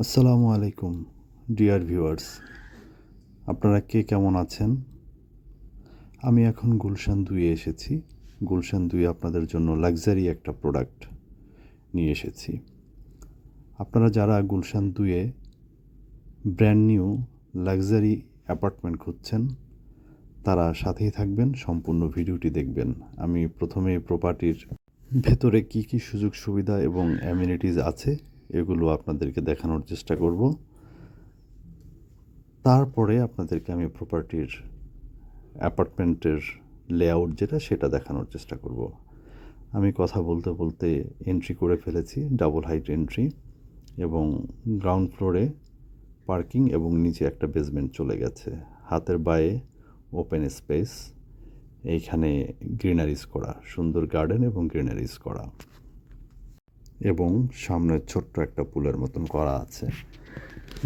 আসসালামু আলাইকুম dear viewers, আপনারা কে কেমন আছেন? আমি এখন গুলশান 2-এ এসেছি। গুলশান 2 আপনাদের জন্য লাক্সারি একটা প্রোডাক্ট নিয়ে এসেছি। আপনারা যারা গুলশান 2-এ ব্র্যান্ড নিউ লাক্সারি অ্যাপার্টমেন্ট খুঁজছেন, তারা সাথেই থাকবেন, সম্পূর্ণ ভিডিওটি দেখবেন। আমি প্রথমে প্রপার্টির ভেতরে কী কী সুযোগ সুবিধা এবং অ্যামিনিটিস আছে এগুলো আপনাদেরকে দেখানোর চেষ্টা করব। তারপরে আপনাদেরকে আমি প্রপার্টির অ্যাপার্টমেন্টের লেআউট যেটা সেটা দেখানোর চেষ্টা করব। আমি কথা বলতে বলতে এন্ট্রি করে ফেলেছি, ডাবল হাইট এন্ট্রি, এবং গ্রাউন্ড ফ্লোরে পার্কিং এবং নিচে একটা বেসমেন্ট চলে গেছে। হাতের বায়ে ওপেন স্পেস, এইখানে গ্রিনারিজ করা, সুন্দর গার্ডেন এবং গ্রিনারিজ করা, এবং সামনে ছোট্ট একটা পুলের মতন করা আছে।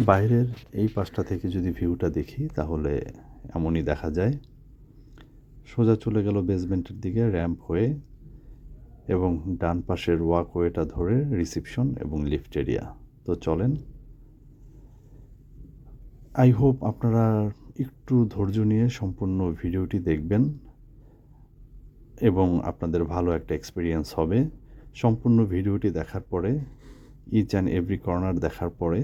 বাইরের এই পাশটা থেকে যদি ভিউটা দেখি তাহলে এমনই দেখা যায়। সোজা চলে গেল বেসমেন্টের দিকে র্যাম্প হয়ে, এবং ডান পাশের ওয়াকওয়েটা ধরে রিসিপশন এবং লিফট এরিয়া। তো চলেন, আই হোপ আপনারা একটু ধৈর্য নিয়ে সম্পূর্ণ ভিডিওটি দেখবেন এবং আপনাদের ভালো একটা এক্সপিরিয়েন্স হবে। সম্পূর্ণ ভিডিওটি দেখার পরে, ইচ অ্যান্ড এভরি কর্নার দেখার পরে,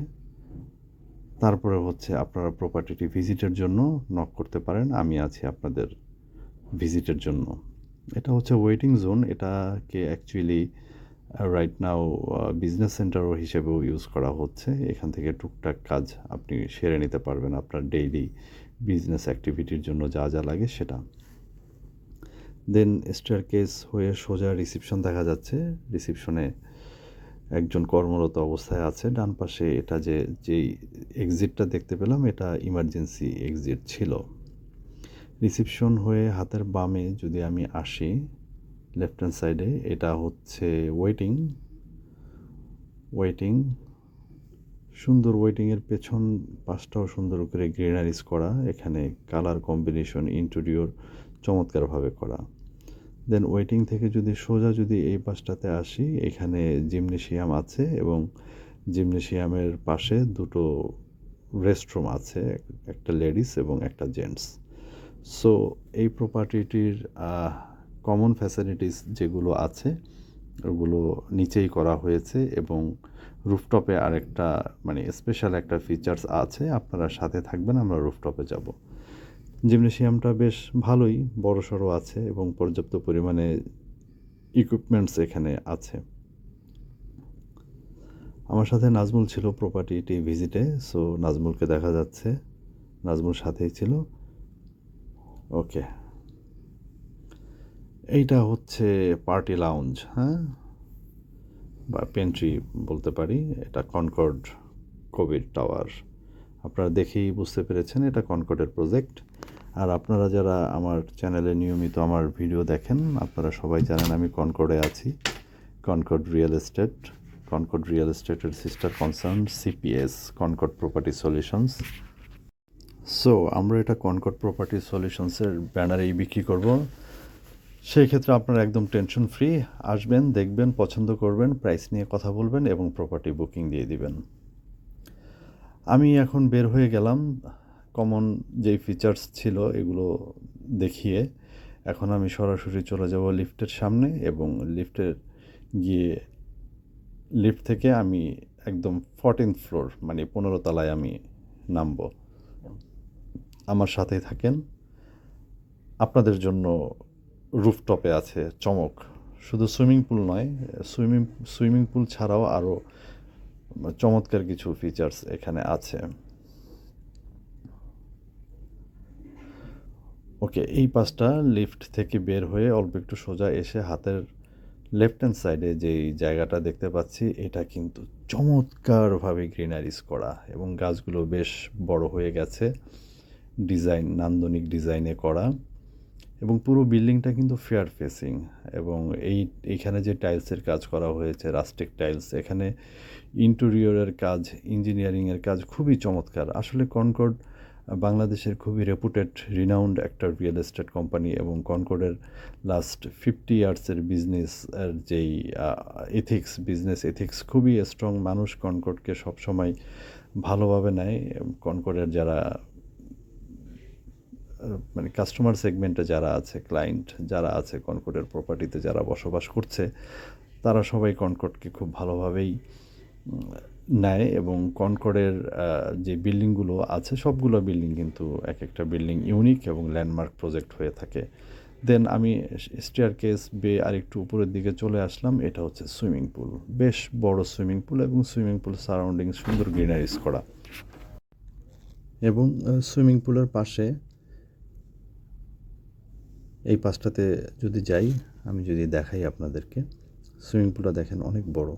তারপরে হচ্ছে আপনারা প্রপার্টিটি ভিজিটের জন্য নক করতে পারেন। আমি আছি আপনাদের ভিজিটের জন্য। এটা হচ্ছে ওয়েটিং জোন। এটাকে অ্যাকচুয়ালি রাইট নাও বিজনেস সেন্টারও হিসেবেও ইউজ করা হচ্ছে। এখান থেকে টুকটাক কাজ আপনি সেরে নিতে পারবেন, আপনার ডেইলি বিজনেস অ্যাক্টিভিটির জন্য যা যা লাগে সেটা। দেন স্টেয়ারকেস হয়ে সোজা রিসিপশন দেখা যাচ্ছে। রিসিপশনে একজন কর্মরত অবস্থায় আছে। ডান পাশে এটা যেই এক্সিটটা দেখতে পেলাম, এটা ইমার্জেন্সি এক্সিট ছিল। রিসিপশন হয়ে হাতের বামে যদি আমি আসি, লেফট হ্যান্ড সাইডে, এটা হচ্ছে ওয়েটিং। সুন্দর ওয়েটিংয়ের পেছন পাশটাও সুন্দর করে গ্রিনারিজ করা, এখানে কালার কম্বিনেশন ইন্টেরিয়র চমৎকারভাবে করা। দেন ওয়েটিং থেকে যদি এই পাশটাতে আসি, এখানে জিমনেশিয়াম আছে এবং জিমনেশিয়ামের পাশে দুটো রেস্টরুম আছে, একটা লেডিস এবং একটা জেন্টস। সো এই প্রপার্টিটির কমন ফ্যাসিলিটিস যেগুলো আছে ওগুলো নিচেই করা হয়েছে, এবং রুফটপে আরেকটা স্পেশাল একটা ফিচার্স আছে। আপনারা সাথে থাকবেন, আমরা রুফটপে যাব। জিমনেশিয়ামটা বেশ ভালোই বড়সড় আছে এবং পর্যাপ্ত পরিমাণে ইকুইপমেন্টস এখানে আছে। আমার সাথে নাজমুল ছিল প্রপার্টিটি ভিজিটে, সো নাজমুলকে দেখা যাচ্ছে, নাজমুল সাথেই ছিল। ওকে, এইটা হচ্ছে পার্টি লাউঞ্জ, হ্যাঁ, বা পেন্ট্রি বলতে পারি। এটা কনকর্ড কোভিড টাওয়ার। আপনারা দেখেই বুঝতে পেরেছেন এটা কনকর্ডের প্রজেক্ট। আর আপনারা যারা আমার চ্যানেলে নিয়মিত আমার ভিডিও দেখেন, আপনারা সবাই জানেন আমি কনকর্ডে আছি। কনকর্ড রিয়েল এস্টেটের sister concern CPS, Concord property solutions. So আমরা এটা কনকর্ড প্রপার্টি সলিউশনসের ব্যানারেই বিক্রি করব। সেই ক্ষেত্রে আপনারা একদম টেনশন ফ্রি আসবেন, দেখবেন, পছন্দ করবেন, প্রাইস নিয়ে কথা বলবেন এবং প্রপার্টি বুকিং দিয়ে দিবেন। আমি এখন বের হয়ে গেলাম কমন যেই ফিচার্স ছিল এগুলো দেখিয়ে। এখন আমি সরাসরি চলে যাব লিফটের সামনে, এবং লিফট থেকে আমি একদম 14th ফ্লোর 15 তলায় আমি নামব। আমার সাথেই থাকেন, আপনাদের জন্য রুফটপে আছে চমক। শুধু সুইমিং পুল নয়, সুইমিং পুল ছাড়াও আরও চমৎকার কিছু ফিচার্স এখানে আছে। ওকে, এই পাশটা লিফট থেকে বের হয়ে অল্প একটু সোজা এসে হাতের লেফট হ্যান্ড সাইডে যেই জায়গাটা দেখতে পাচ্ছি, এটা কিন্তু চমৎকারভাবে গ্রিনারিজ করা এবং গাছগুলো বেশ বড় হয়ে গেছে, নান্দনিক ডিজাইনে করা, এবং পুরো বিল্ডিংটা কিন্তু ফেয়ার ফেসিং। এবং এইখানে যে টাইলসের কাজ করা হয়েছে, রাস্টিক টাইলস, এখানে ইন্টেরিয়রের কাজ, ইঞ্জিনিয়ারিংয়ের কাজ খুবই চমৎকার। আসলে কনকর্ড বাংলাদেশের খুবই রেপুটেড রিনাউন্ড একটা রিয়েল এস্টেট কোম্পানি এবং কনকর্ডের লাস্ট 50 ইয়ার্সের বিজনেস এর যেই বিজনেস এথিক্স খুবই স্ট্রং। মানুষ কনকর্ডকে সবসময় ভালোভাবে নেয়। কনকর্ডের যারা মানে কাস্টমার সেগমেন্টে যারা আছে, ক্লায়েন্ট যারা আছে কনকর্ডের প্রপার্টিতে যারা বসবাস করছে, তারা সবাই কনকর্ডকে খুব ভালোভাবেই নেয়। এবং কনকর্ডের যে বিল্ডিংগুলো আছে সবগুলো বিল্ডিং কিন্তু এক একটা বিল্ডিং ইউনিক এবং ল্যান্ডমার্ক প্রজেক্ট হয়ে থাকে। দেন আমি স্টেয়ারকেস বেয়ে আরেকটু উপরের দিকে চলে আসলাম। এটা হচ্ছে সুইমিং পুল, বেশ বড় সুইমিং পুল এবং সুইমিং পুল সারাউন্ডিং সুন্দর গ্রিনারিজ করা। এবং সুইমিং পুলের পাশে এই পাশটাতে যদি যাই, আমি যদি দেখাই আপনাদেরকে, সুইমিং পুলটা দেখেন অনেক বড়।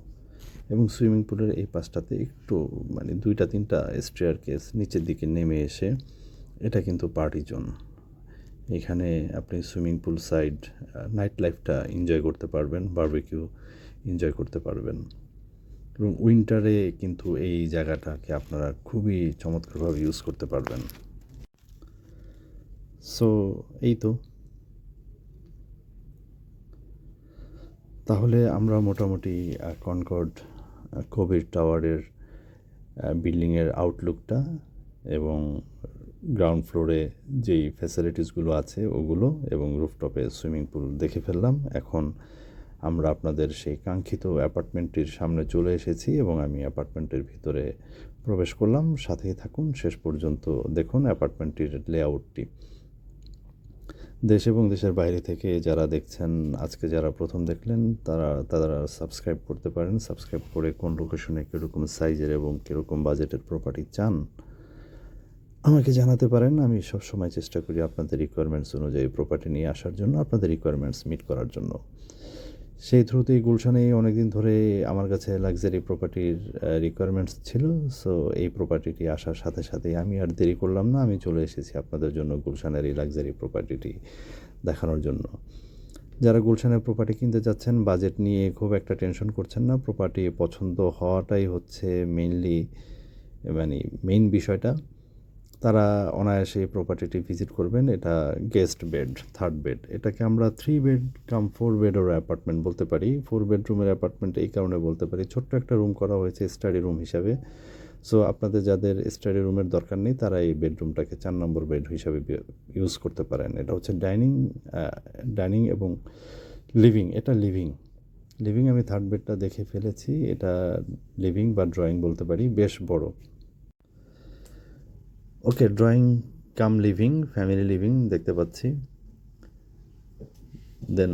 এবং সুইমিং পুলের এই পাশটাতে একটু মানে 2-3টা স্টেয়ারকেস নিচের দিকে নেমে এসে এটা কিন্তু পার্টি জোন। এখানে আপনি সুইমিং পুল সাইড নাইট লাইফটা এনজয় করতে পারবেন, বারবিকিউ এনজয় করতে পারবেন। এবং উইন্টারে কিন্তু এই জায়গাটাকে আপনারা খুবই চমৎকারভাবে ইউজ করতে পারবেন। সো এই তো, তাহলে আমরা মোটামুটি কনকর্ড কবির টাওয়ারের বিল্ডিংয়ের আউটলুকটা এবং গ্রাউন্ড ফ্লোরে যেই ফ্যাসিলিটিসগুলো আছে ওগুলো এবং রুফটপে সুইমিং পুল দেখে ফেললাম। এখন আমরা আপনাদের সেই কাঙ্ক্ষিত অ্যাপার্টমেন্টটির সামনে চলে এসেছি এবং আমি অ্যাপার্টমেন্টের ভিতরে প্রবেশ করলাম। সাথেই থাকুন, শেষ পর্যন্ত দেখুন অ্যাপার্টমেন্টটির লেআউটটি। দেশ এবং দেশের বাইরে থেকে যারা দেখছেন, আজকে যারা প্রথম দেখলেন তারা সাবস্ক্রাইব করতে পারেন। সাবস্ক্রাইব করে কোন লোকেশনে কীরকম সাইজের এবং কীরকম বাজেটের প্রপার্টি চান আমাকে জানাতে পারেন। আমি সবসময় চেষ্টা করি আপনাদের রিকোয়ারমেন্টস অনুযায়ী প্রপার্টি নিয়ে আসার জন্য, আপনাদের রিকোয়ারমেন্টস মিট করার জন্য। সেই থ্রুতেই গুলশানেই অনেকদিন ধরে আমার কাছে লাক্সারি প্রপার্টির রিকোয়ারমেন্টস ছিল। সো এই প্রপার্টিটি আসার সাথে সাথেই আমি আর দেরি করলাম না, আমি চলে এসেছি আপনাদের জন্য গুলশানের এই লাক্সারি প্রপার্টিটি দেখানোর জন্য। যারা গুলশানের প্রপার্টি কিনতে যাচ্ছেন, বাজেট নিয়ে খুব একটা টেনশন করছেন না, প্রপার্টি পছন্দ হওয়াটাই হচ্ছে মেইন বিষয়টা। তারা অনায়াসে প্রপার্টিটি ভিজিট করবেন। এটা গেস্ট বেড, 3rd বেড। এটাকে আমরা 3 বেড কাম 4 বেডের অ্যাপার্টমেন্ট বলতে পারি। 4 বেডরুমের অ্যাপার্টমেন্ট এই কারণে বলতে পারি, ছোট্ট একটা রুম করা হয়েছে স্টাডি রুম হিসাবে। সো আপনাদের যাদের স্টাডি রুমের দরকার নেই তারা এই বেডরুমটাকে 4 নম্বর বেড হিসাবে ইউজ করতে পারেন। এটা হচ্ছে ডাইনিং এবং লিভিং। এটা লিভিং আমি 3rd বেডটা দেখে ফেলেছি। এটা লিভিং বা ড্রয়িং বলতে পারি, বেশ বড়। Okay, drawing cum living, family living দেখতে পাচ্ছি। দেন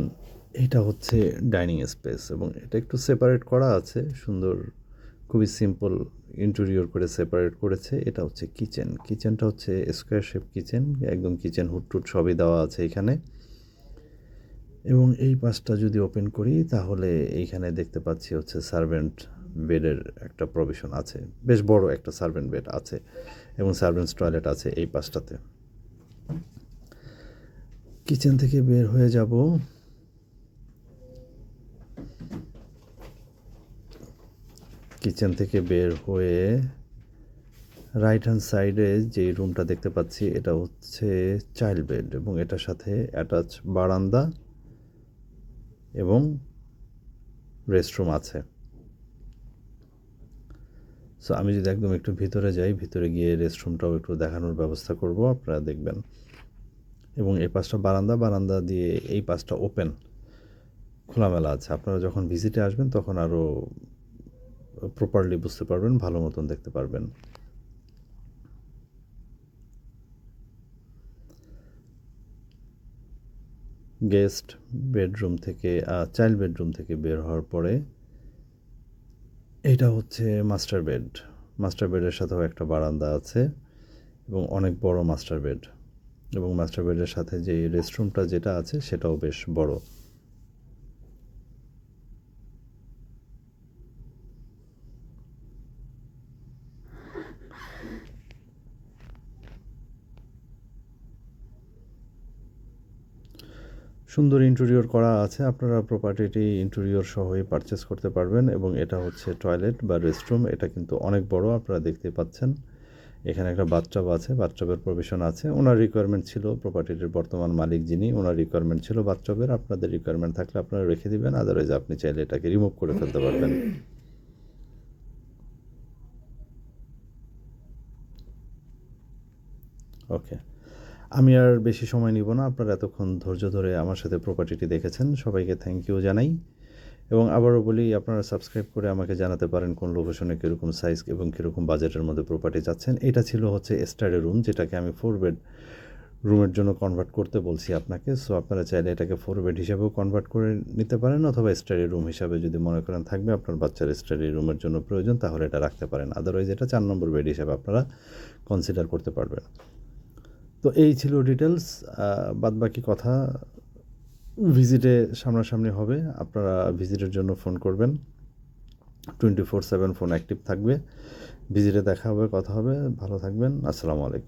এটা হচ্ছে ডাইনিং স্পেস এবং এটা একটু সেপারেট করা আছে, সুন্দর, খুবই সিম্পল ইন্টেরিয়র করে সেপারেট করেছে। এটা হচ্ছে কিচেনটা হচ্ছে স্কোয়ার শেপ কিচেন, একদম কিচেন হুড সবই দেওয়া আছে এখানে। এবং এই পাশটা যদি ওপেন করি তাহলে এইখানে দেখতে পাচ্ছি হচ্ছে সার্ভেন্ট বেডের একটা প্রভিশন আছে, বেশ বড় একটা সার্ভেন্ট বেড আছে এবং সার্ভেন্টস টয়লেট আছে এই পাশটাতে। কিচেন থেকে বের হয়ে যাব, কিচেন থেকে বের হয়ে রাইট হ্যান্ড সাইডে যে রুমটা দেখতে পাচ্ছি এটা হচ্ছে চাইল্ড বেড এবং এটার সাথে অ্যাটাচ বারান্দা এবং রেস্টরুম আছে। সো আমি যদি একদম একটু ভিতরে যাই, ভিতরে গিয়ে রেস্টরুমটাও একটু দেখানোর ব্যবস্থা করব, আপনারা দেখবেন। এবং এই পাশটা বারান্দা দিয়ে এই পাশটা ওপেন, খোলামেলা আছে। আপনারা যখন ভিজিটে আসবেন তখন আরও প্রপারলি বুঝতে পারবেন, ভালো মতন দেখতে পারবেন। গেস্ট বেডরুম থেকে চাইল্ড বেডরুম থেকে বের হওয়ার পরে এটা হচ্ছে মাস্টার বেডের সাথেও একটা বারান্দা আছে এবং অনেক বড় মাস্টার বেড। এবং মাস্টার বেডের সাথে যে রেস্টরুমটা যেটা আছে সেটাও বেশ বড়। সুন্দর ইন্টেরিয়র করা আছে, আপনারা প্রপার্টিটি ইন্টেরিয়র সহই পারচেস করতে পারবেন। এবং এটা হচ্ছে টয়লেট বা রেস্টরুম, এটা কিন্তু অনেক বড়, আপনারা দেখতে পাচ্ছেন। এখানে একটা বাথটাব আছে, বাথটাবের প্রভিশন আছে। ওনার রিকোয়ারমেন্ট ছিল, প্রপার্টিটির বর্তমান মালিক যিনি, ওনার রিকোয়ারমেন্ট ছিল বাথটাবের। আপনাদের রিকোয়ারমেন্ট থাকলে আপনারা রেখে দিবেন, আদারওয়াইজ আপনি চাইলে এটাকে রিমুভ করে ফেলতে পারবেন। ওকে, আমি আর বেশি সময় নিব না। আপনারা এতক্ষণ ধৈর্য ধরে আমার সাথে প্রপার্টিটি দেখেছেন, সবাইকে থ্যাংক ইউ জানাই। এবং আবারও বলি, আপনারা সাবস্ক্রাইব করে আমাকে জানাতে পারেন কোন লোকেশনে কীরকম সাইজ এবং কীরকম বাজেটের মধ্যে প্রপার্টি চাচ্ছেন। এটা ছিল হচ্ছে স্টাডি রুম, যেটাকে আমি 4 বেড রুমের জন্য কনভার্ট করতে বলছি আপনাকে। সো আপনারা চাইলে এটাকে 4 বেড হিসাবেও কনভার্ট করে নিতে পারেন, অথবা স্টাডি রুম হিসাবে যদি মনে করেন থাকবে আপনার বাচ্চার স্টাডি রুমের জন্য প্রয়োজন, তাহলে এটা রাখতে পারেন। আদারওয়াইজ এটা 4 নম্বর বেড হিসাবে আপনারা কনসিডার করতে পারবেন। তো এই ছিল ডিটেলস। বাদবাকি কথা ভিজিটে সামনাসামনি হবে। আপনারা ভিজিটের জন্য ফোন করবেন, 24/7 ফোন অ্যাক্টিভ থাকবে। ভিজিটে দেখা হবে, কথা হবে। ভালো থাকবেন। আসসালামু আলাইকুম।